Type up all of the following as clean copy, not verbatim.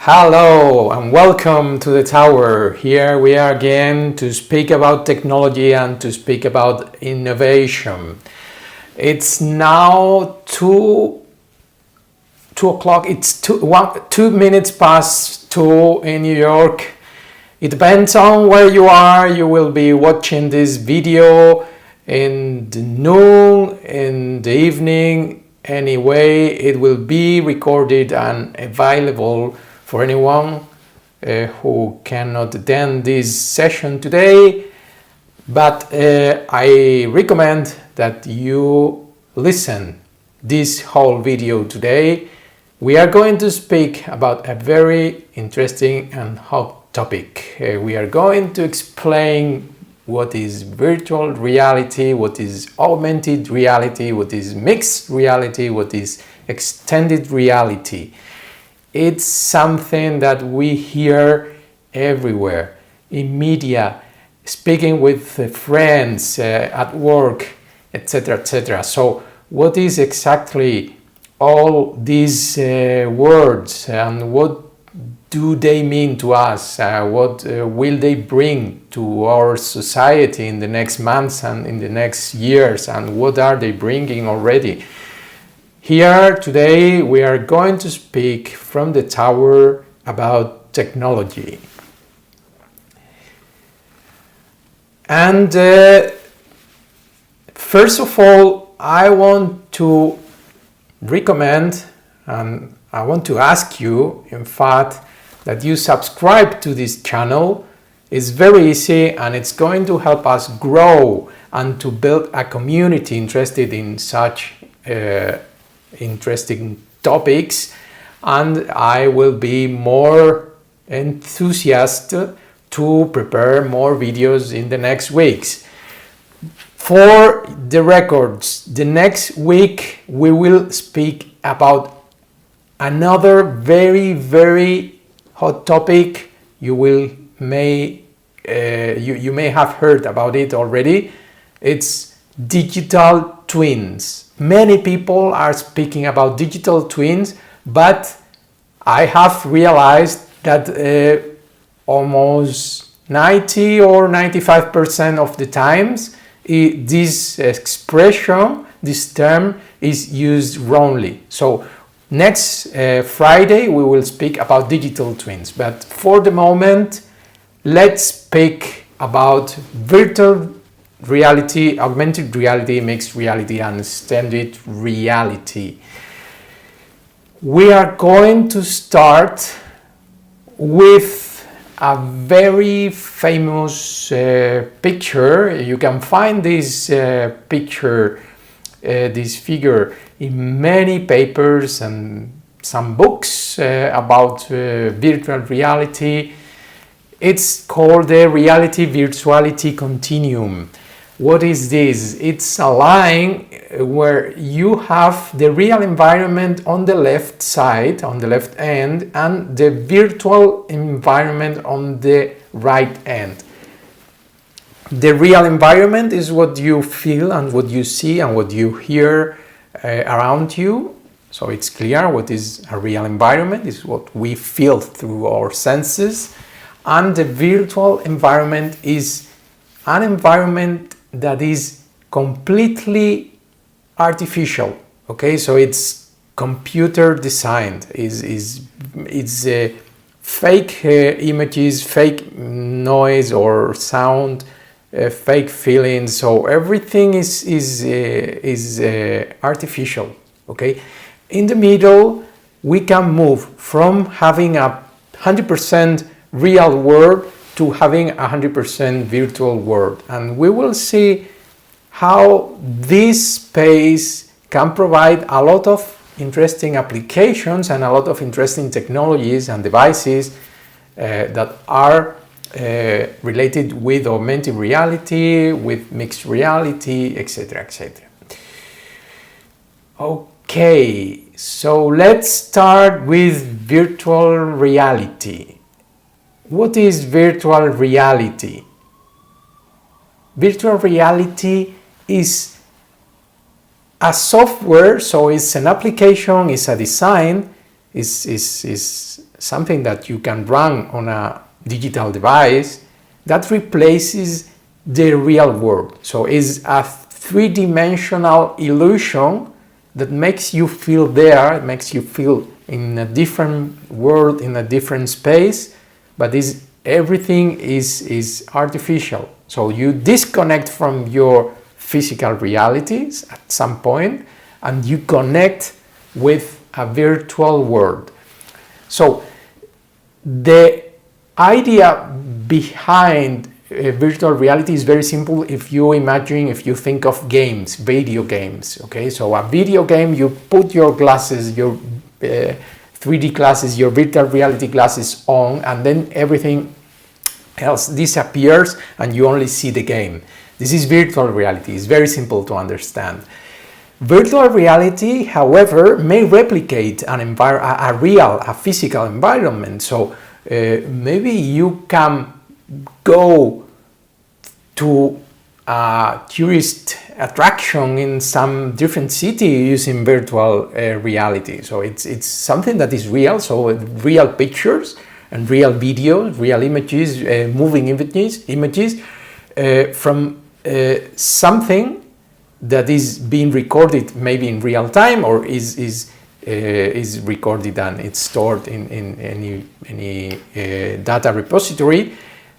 Hello and welcome to the tower. Here we are again to speak about technology and to speak about innovation. It's now 2 o'clock. It's 2 minutes past 2 in New York. It depends on where you are. You will be watching this video in the noon, in the evening. Anyway, it will be recorded and available for anyone who cannot attend this session today. But I recommend that you listen this whole video today. We are going to speak about a very interesting and hot topic. We are going to explain what is virtual reality, what is augmented reality, what is mixed reality, what is extended reality. It's something that we hear everywhere, in media, speaking with friends, at work, etc., etc. So what is exactly all these words and what do they mean to us? What will they bring to our society in the next months and in the next years? And what are they bringing already? Here today we are going to speak from the tower about technology. And first of all, I want to recommend and I want to ask you, in fact, that you subscribe to this channel. It's very easy and it's going to help us grow and to build a community interested in such interesting topics, and I will be more enthusiastic to prepare more videos in the next weeks. For the records, the next week we will speak about another very hot topic. You may have heard about it already. It's digital twins. Many people are speaking about digital twins, but I have realized that almost 90 or 95% of the times this expression, this term is used wrongly. So next Friday we will speak about digital twins, but for the moment let's speak about virtual reality, augmented reality, mixed reality and extended reality. We are going to start with a very famous picture. You can find this picture, this figure in many papers and some books about virtual reality. It's called the reality virtuality continuum. What is this? It's a line where you have the real environment on the left side, on the left end, and the virtual environment on the right end. The real environment is what you feel and what you see and what you hear around you. So it's clear what is a real environment, is what we feel through our senses. And the virtual environment is an environment that is completely artificial. Okay, so it's computer designed. It's fake images, fake noise or sound, fake feelings. So everything is artificial. Okay, in the middle we can move from having a 100% real world to having 100% virtual world, and we will see how this space can provide a lot of interesting applications and a lot of interesting technologies and devices that are related with augmented reality, with mixed reality, etc., etc. Okay, so let's start with virtual reality. What is virtual reality? Virtual reality is a software, so it's an application, it's a design, is something that you can run on a digital device that replaces the real world. So it's a three-dimensional illusion that makes you feel there, it makes you feel in a different world, in a different space, but everything is artificial. So you disconnect from your physical realities at some point and you connect with a virtual world. So the idea behind virtual reality is very simple. If you think of games, video games, okay? So a video game, you put your glasses, your 3D glasses, your virtual reality glasses on, and then everything else disappears and you only see the game. This is virtual reality. It's very simple to understand. Virtual reality, however, may replicate a physical environment. So maybe you can go to a tourist attraction in some different city using virtual reality. So it's something that is real. So real pictures and real videos, real images, moving images from something that is being recorded maybe in real time or is recorded and it's stored in any data repository,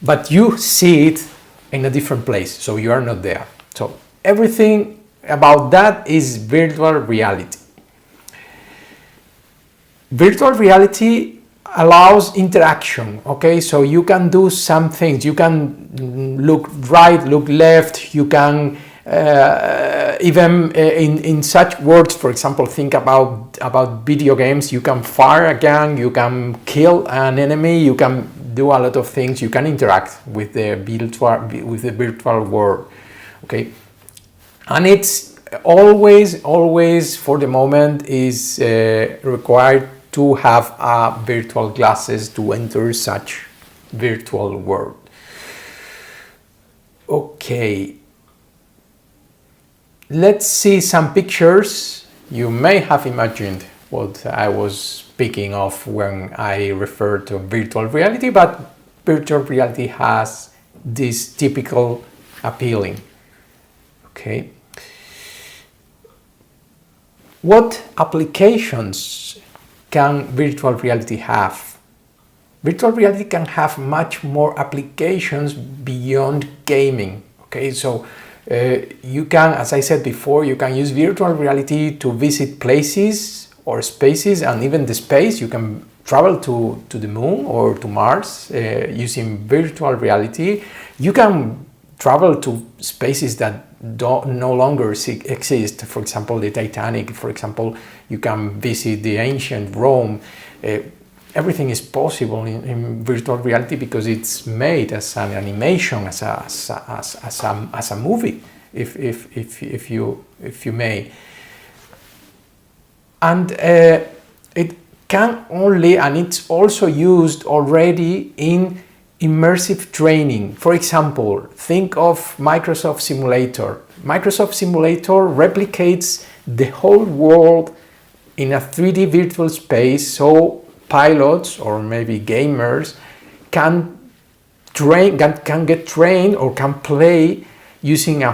but you see it in a different place, so you are not there. So everything about that is virtual reality. Virtual reality allows interaction, okay? So you can do some things. You can look right, look left, you can even in such words, for example, think about video games. You can fire a gun, you can kill an enemy, you can do a lot of things. You can interact with the virtual world, okay? And it's always for the moment is required to have virtual glasses to enter such virtual world. Okay. Let's see some pictures. You may have imagined what I was speaking of when I referred to virtual reality, but virtual reality has this typical appealing. Okay. What applications can virtual reality have? Virtual reality can have much more applications beyond gaming. Okay, so you can, as I said before, you can use virtual reality to visit places or spaces, and even the space. You can travel to the moon or to Mars using virtual reality. You can travel to spaces that no longer exist. For example, the Titanic. For example, you can visit the ancient Rome. Everything is possible in virtual reality because it's made as an animation, as a movie, if you may. And it can only, and it's also used already in immersive training. For example, think of Microsoft Simulator. Microsoft Simulator replicates the whole world in a 3D virtual space, so pilots or maybe gamers can get trained or can play using a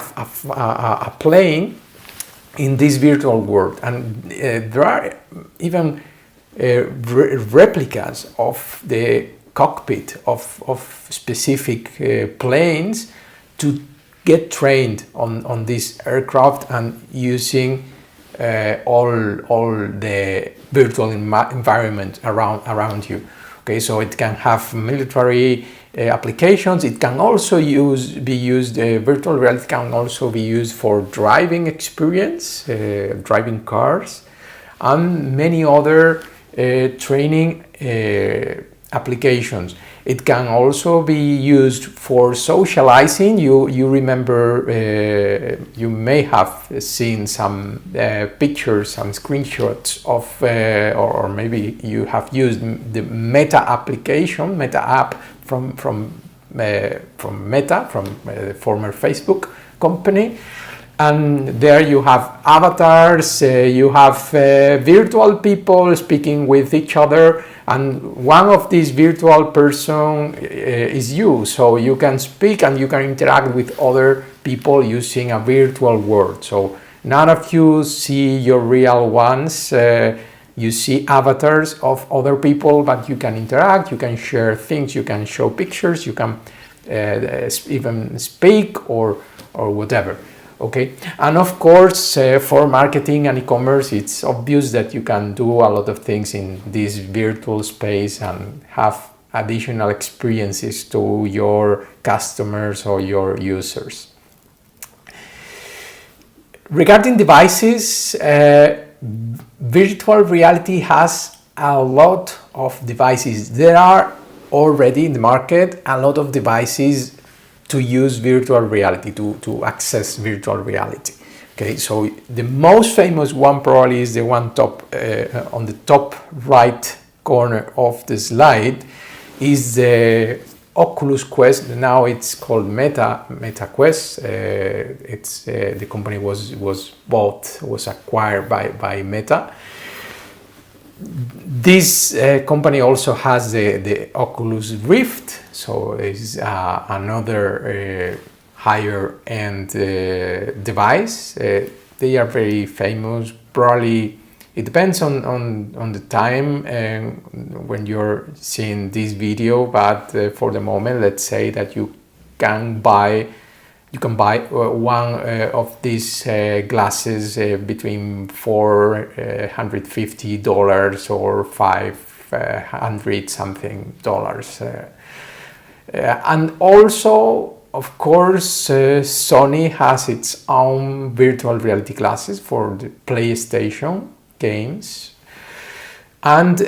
plane in this virtual world. And there are even replicas of the cockpit of specific planes to get trained on this aircraft and using all the virtual environment around you. Okay, so it can have military applications. It can also be used. Virtual reality can also be used for driving experience, driving cars, and many other training applications. It can also be used for socializing. You remember, you may have seen some pictures, some screenshots of, or maybe you have used the Meta application, Meta app from Meta, from the former Facebook company. And there you have avatars, you have virtual people speaking with each other, and one of these virtual person is you, so you can speak and you can interact with other people using a virtual world. So none of you see your real ones, you see avatars of other people, but you can interact, you can share things, you can show pictures, you can even speak or whatever. Okay, and of course for marketing and e-commerce, it's obvious that you can do a lot of things in this virtual space and have additional experiences to your customers or your users. Regarding devices, virtual reality has a lot of devices. There are already in the market a lot of devices to use virtual reality, to access virtual reality. Okay, so the most famous one probably is the one on the top right corner of the slide, is the Oculus Quest. Now it's called Meta Quest. It's the company was acquired by Meta. This company also has the Oculus Rift, so it's another higher end device. They are very famous. Probably it depends on the time when you're seeing this video, but for the moment, let's say that you can buy one of these glasses between $450 or $500 something dollars. And also, of course, Sony has its own virtual reality glasses for the PlayStation games. And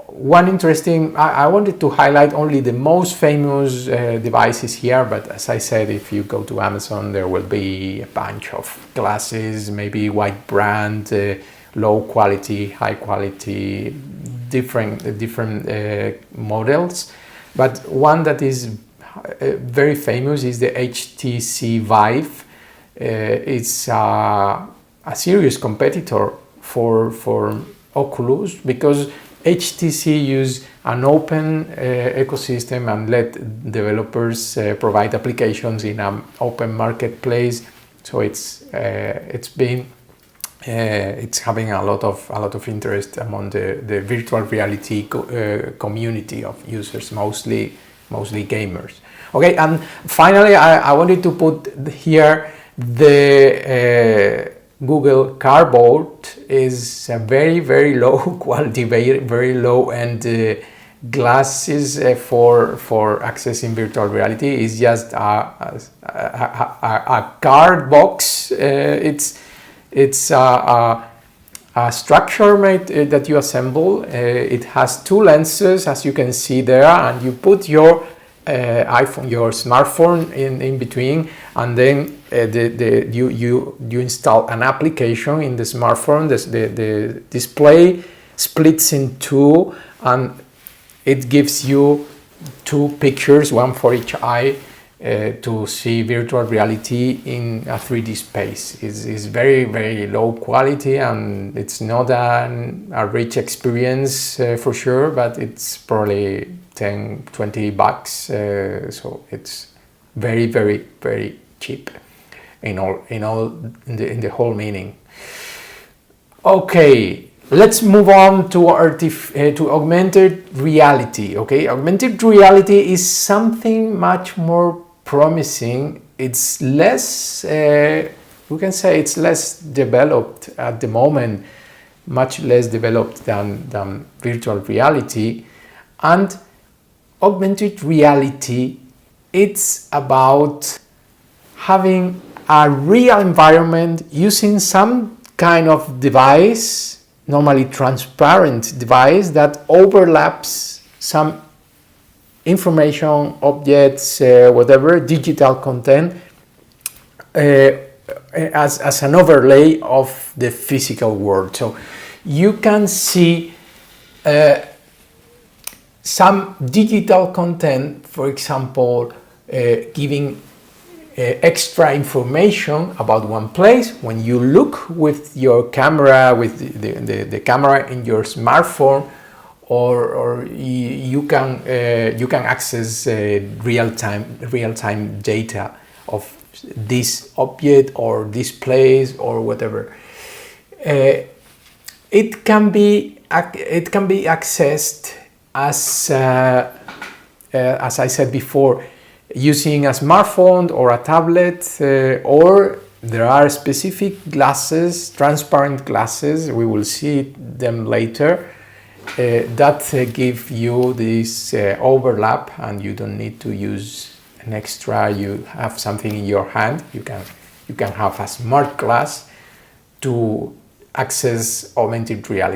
one interesting, I wanted to highlight only the most famous devices here, but as I said, if you go to Amazon, there will be a bunch of glasses, maybe white brand, low quality, high quality, different models. But one that is very famous is the HTC Vive. It's a serious competitor for Oculus, because HTC use an open ecosystem and let developers provide applications in an open marketplace. So it's having a lot of interest among the virtual reality community of users, mostly gamers. Okay, and finally, I wanted to put here the Google Cardboard. Is a very low quality, very low end glasses for accessing virtual reality. It's just a card box. It's a structure made that you assemble. It has two lenses, as you can see there, and you put your your smartphone in between, and then you install an application in the smartphone. The display splits in two, and it gives you two pictures, one for each eye, to see virtual reality in a 3D space. It's very low quality, and it's not a rich experience for sure, but it's probably $10-20, so it's very cheap in the whole meaning. Okay, let's move on to augmented reality. Okay, augmented reality is something much more promising. It's less, we can say it's less developed at the moment, much less developed than virtual reality. And augmented reality, it's about having a real environment using some kind of device, normally transparent device, that overlaps some information, objects, whatever, digital content, as an overlay of the physical world. So you can see some digital content, for example, giving extra information about one place. When you look with your camera, with the camera in your smartphone, or you can access real-time data of this object or this place or whatever. It can be accessed as I said before, using a smartphone or a tablet, or there are specific glasses, transparent glasses, we will see them later, that give you this overlap, and you don't need to use an extra. You have something in your hand. You can have a smart glass to access augmented reality.